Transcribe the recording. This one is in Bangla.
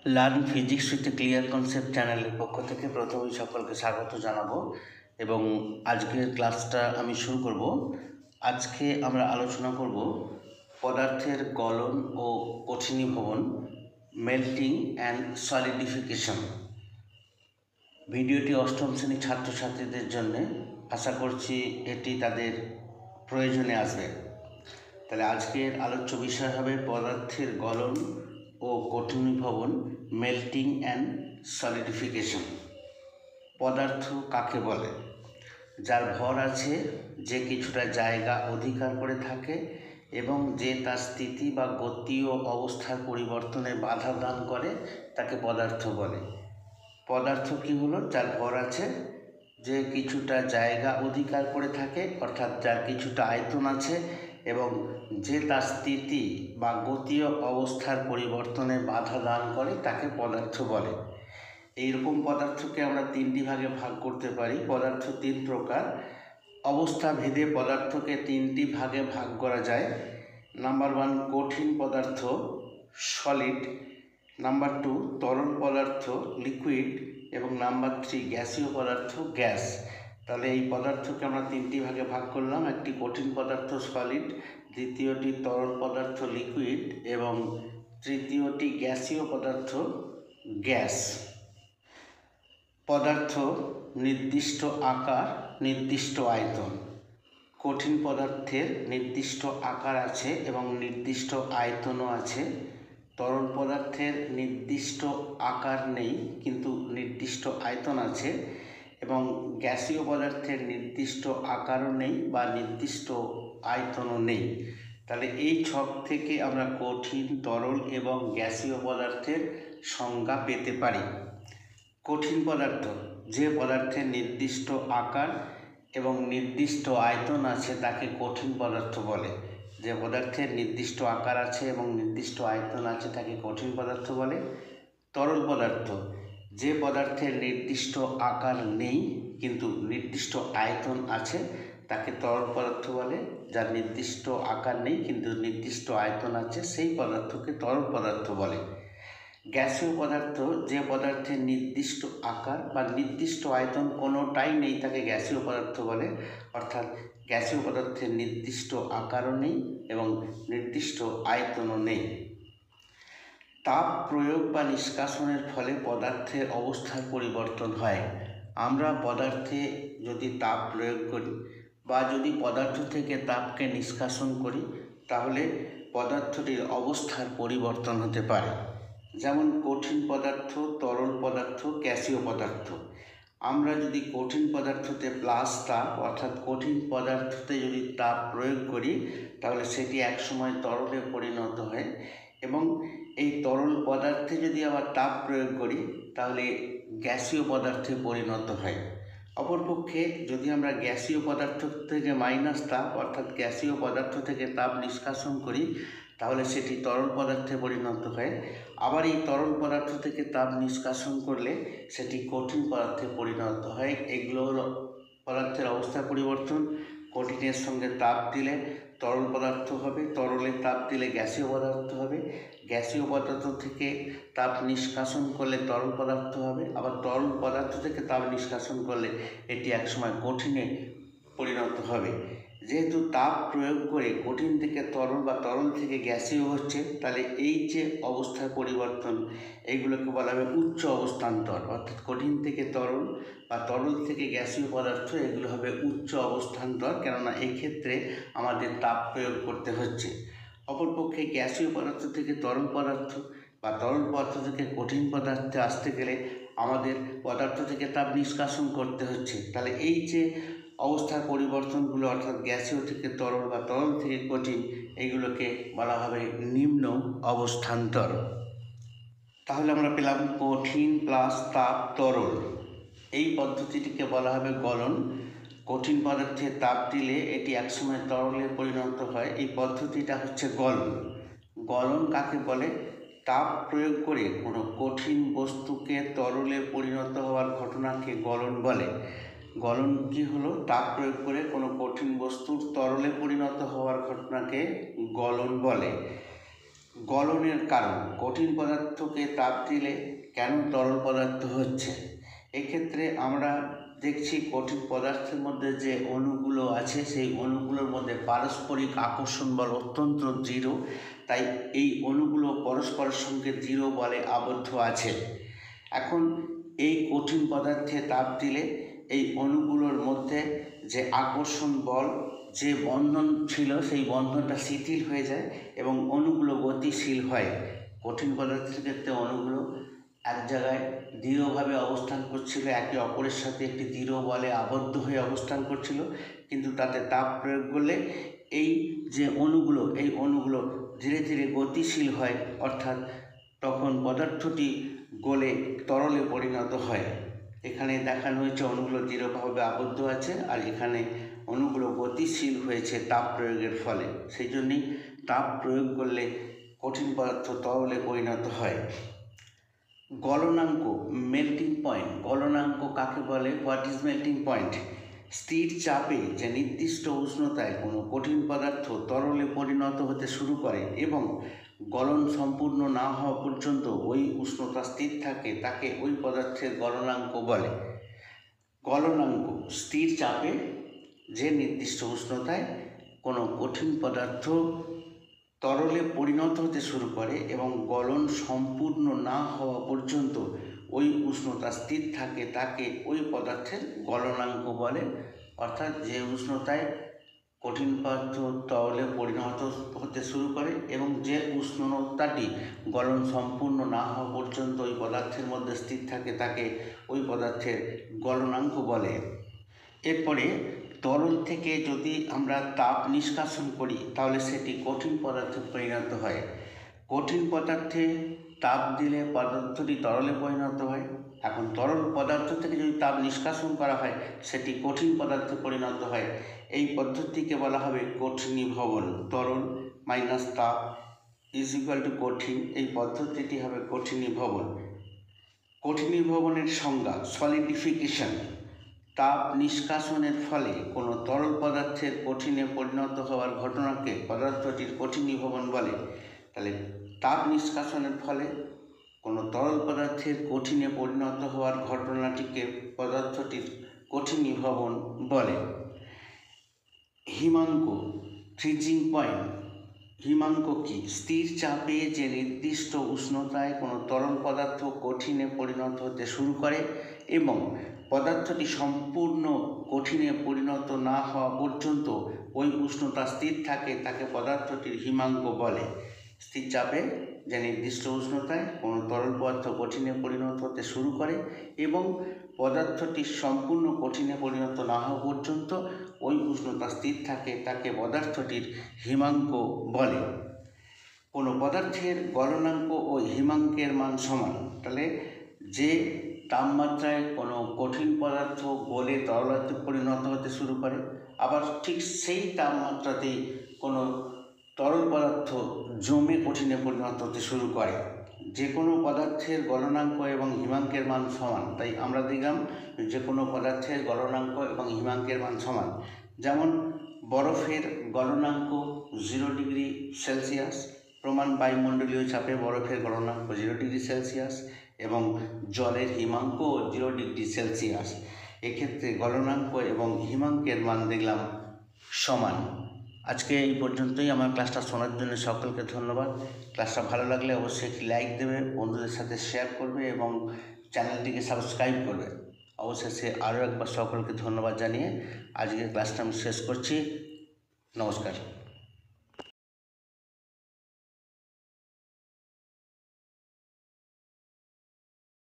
Learn physics with clear concept চ্যানেলের পক্ষ থেকে প্রথমেই সকলকে স্বাগত জানাবো এবং আজকের ক্লাসটা আমি শুরু করব। আজকে আমরা আলোচনা করব পদার্থের গলন ও কঠিনীভবন, মেল্টিং অ্যান্ড সলিডিফিকেশন। ভিডিওটি অষ্টম শ্রেণীর ছাত্রছাত্রীদের জন্য, আশা করছি এটি তাদের প্রয়োজনে আসবে। তাহলে আজকের আলোচ্য বিষয় হবে পদার্থের গলন ও কঠিনীভবন, মেল্টিং অ্যান্ড সলিডিফিকেশন। পদার্থ কাকে বলে? যার ভর আছে, যে কিছুটা জায়গা অধিকার করে থাকে এবং যে তার স্থিতি বা গতীয় অবস্থার পরিবর্তনে বাধা দান করে তাকে পদার্থ বলে। পদার্থ কি হলো? যার ভর আছে, যে কিছুটা জায়গা অধিকার করে থাকে, অর্থাৎ যার কিছুটা আয়তন আছে এবং যে তার স্থিতি বা গতীয় অবস্থার পরিবর্তনে বাধা দান করে তাকে পদার্থ বলে। এইরকম পদার্থকে আমরা তিনটি ভাগে ভাগ করতে পারি। পদার্থ তিন প্রকার। অবস্থা ভেদে পদার্থকে তিনটি ভাগে ভাগ করা যায়। নাম্বার 1 কঠিন পদার্থ, সলিড। নাম্বার 2 তরল পদার্থ, লিকুইড। এবং নাম্বার 3 গ্যাসীয় পদার্থ, গ্যাস। তাহলে এই পদার্থকে আমরা তিনটি ভাগে ভাগ করলাম। একটি কঠিন পদার্থ, সলিড, দ্বিতীয়টি তরল পদার্থ, লিকুইড, এবং তৃতীয়টি গ্যাসীয় পদার্থ, গ্যাস। পদার্থ নির্দিষ্ট আকার, নির্দিষ্ট আয়তন। কঠিন পদার্থের নির্দিষ্ট আকার আছে এবং নির্দিষ্ট আয়তনও আছে। তরল পদার্থের নির্দিষ্ট আকার নেই কিন্তু নির্দিষ্ট আয়তন আছে, এবং গ্যাসীয় পদার্থের নির্দিষ্ট আকারও নেই বা নির্দিষ্ট আয়তনও নেই। তাহলে এই ছক থেকে আমরা কঠিন, তরল এবং গ্যাসীয় পদার্থের সংজ্ঞা পেতে পারি। কঠিন পদার্থ, যে পদার্থের নির্দিষ্ট আকার এবং নির্দিষ্ট আয়তন আছে তাকে কঠিন পদার্থ বলে। যে পদার্থের নির্দিষ্ট আকার আছে এবং নির্দিষ্ট আয়তন আছে তাকে কঠিন পদার্থ বলে। তরল পদার্থ, যে পদার্থের নির্দিষ্ট আকার নেই কিন্তু নির্দিষ্ট আয়তন আছে তাকে তরল পদার্থ বলে। যার নির্দিষ্ট আকার নেই কিন্তু নির্দিষ্ট আয়তন আছে সেই পদার্থকে তরল পদার্থ বলে। গ্যাসীয় পদার্থ, যে পদার্থের নির্দিষ্ট আকার বা নির্দিষ্ট আয়তন কোনোটাই নেই তাকে গ্যাসীয় পদার্থ বলে। অর্থাৎ গ্যাসীয় পদার্থের নির্দিষ্ট আকারও নেই এবং নির্দিষ্ট আয়তনও নেই। তাপ প্রয়োগ বা নিষ্কাশনের ফলে পদার্থের অবস্থার পরিবর্তন হয়। আমরা পদার্থে যদি তাপ প্রয়োগ করি বা যদি পদার্থ থেকে তাপকে নিষ্কাশন করি তাহলে পদার্থটির অবস্থার পরিবর্তন হতে পারে। যেমন কঠিন পদার্থ, তরল পদার্থ, গ্যাসীয় পদার্থ। আমরা যদি কঠিন পদার্থতে প্লাস তাপ, অর্থাৎ কঠিন পদার্থতে যদি তাপ প্রয়োগ করি তাহলে সেটি একসময় তরলে পরিণত হয়, এবং এই তরল পদার্থে যদি আবার তাপ প্রয়োগ করি তাহলে গ্যাসীয় পদার্থে পরিণত হয়। অপরপক্ষে যদি আমরা গ্যাসীয় পদার্থ থেকে মাইনাস তাপ, অর্থাৎ গ্যাসীয় পদার্থ থেকে তাপ নিষ্কাশন করি তাহলে সেটি তরল পদার্থে পরিণত হয়। আবার এই তরল পদার্থ থেকে তাপ নিষ্কাশন করলে সেটি কঠিন পদার্থে পরিণত হয়। এগুলো হলো পদার্থের অবস্থার পরিবর্তন। কঠিনের সঙ্গে তাপ দিলে তরল পদার্থ হবে, তরলে তাপ দিলে গ্যাসীয় পদার্থ হবে, গ্যাসীয় পদার্থ থেকে তাপ নিষ্কাশন করলে তরল পদার্থ হবে, আবার তরল পদার্থ থেকে তাপ নিষ্কাশন করলে এটি একসময় কঠিনে পরিণত হবে। যেহেতু তাপ প্রয়োগ করে কঠিন থেকে তরল বা তরল থেকে গ্যাসীয় হচ্ছে, তাহলে এই যে অবস্থার পরিবর্তন এইগুলোকে বলা হবে উচ্চ অবস্থান্তর। অর্থাৎ কঠিন থেকে তরল বা তরল থেকে গ্যাসীয় পদার্থ এগুলো হবে উচ্চ অবস্থান্তর, কেননা এই ক্ষেত্রে আমাদের তাপ প্রয়োগ করতে হচ্ছে। অপরপক্ষে গ্যাসীয় পদার্থ থেকে তরল পদার্থ বা তরল পদার্থ থেকে কঠিন পদার্থে আসতে গেলে আমাদের পদার্থ থেকে তাপ নিষ্কাশন করতে হচ্ছে। তাহলে এই যে অবস্থার পরিবর্তনগুলো, অর্থাৎ গ্যাসীয় থেকে তরল বা তরল থেকে কঠিন, এইগুলোকে বলা হবে নিম্ন অবস্থান্তর। তাহলে আমরা পেলাম কঠিন প্লাস তাপ, তরল। এই পদ্ধতিটিকে বলা হবে গলন। কঠিন পদার্থে তাপ দিলে এটি একসময় তরলে পরিণত হয়, এই পদ্ধতিটা হচ্ছে গলন। গলন কাকে বলে? তাপ প্রয়োগ করে কোনো কঠিন বস্তুকে তরলে পরিণত হওয়ার ঘটনাকে গলন বলে। গলন কি হলো? তাপ প্রয়োগ করে কোনো কঠিন বস্তুর তরলে পরিণত হওয়ার ঘটনাকে গলন বলে। গলনের কারণ, কঠিন পদার্থকে তাপ দিলে কেন তরল পদার্থ হচ্ছে। এক্ষেত্রে আমরা দেখছি কঠিন পদার্থের মধ্যে যে অণুগুলো আছে সেই অণুগুলোর মধ্যে পারস্পরিক আকর্ষণ বল অত্যন্ত দৃঢ়, তাই এই অণুগুলো পরস্পরের সঙ্গে দৃঢ় বলে আবদ্ধ আছে। এখন এই কঠিন পদার্থে তাপ দিলে এই অণুগুলোর মধ্যে যে আকর্ষণ বল, যে বন্ধন ছিল সেই বন্ধনটা শিথিল হয়ে যায় এবং অণুগুলো গতিশীল হয়। কঠিন পদার্থের ক্ষেত্রে অণুগুলো এক জায়গায় দৃঢ়ভাবে অবস্থান করছিল, একে অপরের সাথে একটি দৃঢ় বলে আবদ্ধ হয়ে অবস্থান করছিল, কিন্তু তাতে তাপ প্রয়োগ করলে এই যে অণুগুলো, এই অণুগুলো ধীরে ধীরে গতিশীল হয়, অর্থাৎ তখন পদার্থটি গলে তরলে পরিণত হয়। এখানে দেখানো হয়েছে অণুগুলো দৃঢ়ভাবে আবদ্ধ আছে, আর এখানে অণুগুলো গতিশীল হয়েছে তাপ প্রয়োগের ফলে। সেই জন্যই তাপ প্রয়োগ করলে কঠিন পদার্থ তরলে পরিণত হয়। গলনাঙ্ক, মেল্টিং পয়েন্ট। গলনাঙ্ক কাকে বলে? What is melting point? স্থির চাপে যে নির্দিষ্ট উষ্ণতায় কোনো কঠিন পদার্থ তরলে পরিণত হতে শুরু করে এবং গলন সম্পূর্ণ না হওয়া পর্যন্ত ওই উষ্ণতা স্থির থাকে, তাকে ওই পদার্থের গলনাঙ্ক বলে। গলনাঙ্ক, স্থির চাপে যে নির্দিষ্ট উষ্ণতায় কোনো কঠিন পদার্থ তরলে পরিণত হতে শুরু করে এবং গলন সম্পূর্ণ না হওয়া পর্যন্ত ওই উষ্ণতা স্থির থাকে, তাকে ওই পদার্থের গলনাঙ্ক বলে। অর্থাৎ যে উষ্ণতায় কঠিন পদার্থ তরলে পরিণত হতে শুরু করে এবং যে উষ্ণতাটি গলন সম্পূর্ণ না হওয়া পর্যন্ত ওই পদার্থের মধ্যে স্থির থাকে, তাকে ওই পদার্থের গলনাঙ্ক বলে। এরপরে তরল থেকে যদি আমরা তাপ নিষ্কাশন করি তাহলে সেটি কঠিন পদার্থে পরিণত হয়। কঠিন পদার্থে তাপ দিলে পদার্থটি তরলে পরিণত হয়। এখন তরল পদার্থ থেকে যদি তাপ নিষ্কাশন করা হয় সেটি কঠিন পদার্থে পরিণত হয়। এই পদ্ধতিকে বলা হবে কঠিনীভবন। তরল মাইনাস তাপ ইজ ইকুয়াল টু কঠিন, এই পদ্ধতিটি হবে কঠিনীভবন। কঠিনীভবনের সংজ্ঞা, সলিডিফিকেশন। তাপ নিষ্কাশনের ফলে কোনো তরল পদার্থের কঠিনে পরিণত হওয়ার ঘটনাকে পদার্থটির কঠিনীভবন বলে। তাহলে তাপ নিষ্কাশনের ফলে কোনো তরল পদার্থের কঠিনে পরিণত হওয়ার ঘটনাটিকে পদার্থটির কঠিনীভবন বলে। Himank, freezing point. হিমাঙ্ক কি? স্থির চাপে যে নির্দিষ্ট উষ্ণতায় কোনো তরল পদার্থ কঠিনে পরিণত হতে শুরু করে এবং পদার্থটি সম্পূর্ণ কঠিনে পরিণত না হওয়া পর্যন্ত ওই উষ্ণতা স্থির থাকে, তাকে পদার্থটির হিমাঙ্ক বলে। স্থির চাপে যে নির্দিষ্ট উষ্ণতায় কোনো তরল পদার্থ কঠিনে পরিণত হতে শুরু করে এবং পদার্থটি সম্পূর্ণ কঠিনে পরিণত না হওয়া পর্যন্ত ওই উষ্ণতা স্থির থাকে, তাকে পদার্থটির হিমাঙ্ক বলে। কোনো পদার্থের গলনাঙ্ক ও হিমাঙ্কের মান সমান। তাহলে যে তাপমাত্রায় কোনো কঠিন পদার্থ গলে তরলাতে পরিণত হতে শুরু করে, আবার ঠিক সেই তাপমাত্রাতেই কোনো তরল পদার্থ জমে কঠিনে পরিণত হতে শুরু করে। যে কোনো পদার্থের গলনাঙ্ক এবং হিমাঙ্কের মান সমান, তাই আমরা দেখলাম যে কোনো পদার্থের গলনাঙ্ক এবং হিমাঙ্কের মান সমান। যেমন বরফের গলনাঙ্ক 0 ডিগ্রি সেলসিয়াস, প্রমাণ বায়ুমণ্ডলীয় চাপে বরফের গলনাঙ্ক 0 ডিগ্রি সেলসিয়াস এবং জলের হিমাঙ্ক 0 ডিগ্রি সেলসিয়াস। এক্ষেত্রে গলনাঙ্ক এবং হিমাঙ্কের মান দেখলাম সমান। আজকে এই পর্যন্তই। আমার ক্লাসটা শোনার জন্য সকলকে ধন্যবাদ। ক্লাসটা ভালো লাগলে অবশ্যই একটি লাইক দেবে, বন্ধুদের সাথে শেয়ার করবে এবং চ্যানেলটিকে সাবস্ক্রাইব করবে। অবশেষে আরও একবার সকলকে ধন্যবাদ জানিয়ে আজকের ক্লাসটা আমি শেষ করছি। নমস্কার।